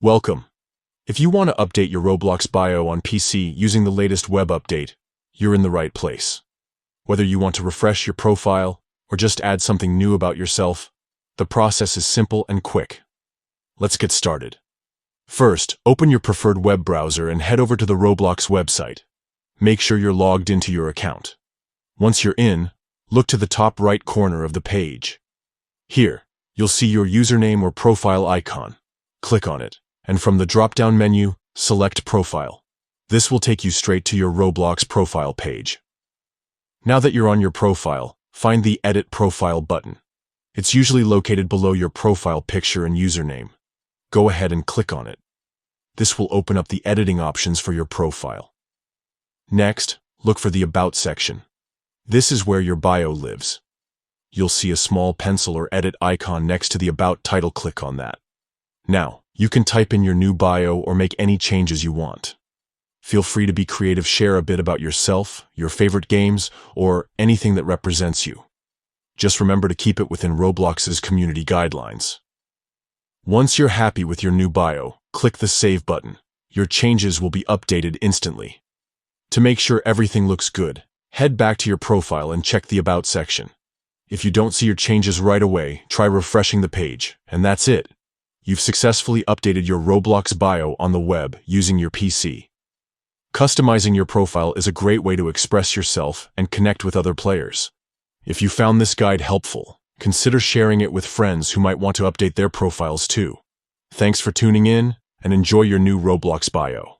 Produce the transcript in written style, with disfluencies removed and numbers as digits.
Welcome. If you want to update your Roblox bio on PC using the latest web update, you're in the right place. Whether you want to refresh your profile or just add something new about yourself, the process is simple and quick. Let's get started. First, open your preferred web browser and head over to the Roblox website. Make sure you're logged into your account. Once you're in, look to the top right corner of the page. Here, you'll see your username or profile icon. Click on it, and from the drop-down menu, select Profile. This will take you straight to your Roblox profile page. Now that you're on your profile, find the Edit Profile button. It's usually located below your profile picture and username. Go ahead and click on it. This will open up the editing options for your profile. Next, look for the About section. This is where your bio lives. You'll see a small pencil or edit icon next to the About title. Click on that. Now, you can type in your new bio or make any changes you want. Feel free to be creative, share a bit about yourself, your favorite games, or anything that represents you. Just remember to keep it within Roblox's community guidelines. Once you're happy with your new bio, click the Save button. Your changes will be updated instantly. To make sure everything looks good, head back to your profile and check the About section. If you don't see your changes right away, try refreshing the page, and that's it. You've successfully updated your Roblox bio on the web using your PC. Customizing your profile is a great way to express yourself and connect with other players. If you found this guide helpful, consider sharing it with friends who might want to update their profiles too. Thanks for tuning in, and enjoy your new Roblox bio.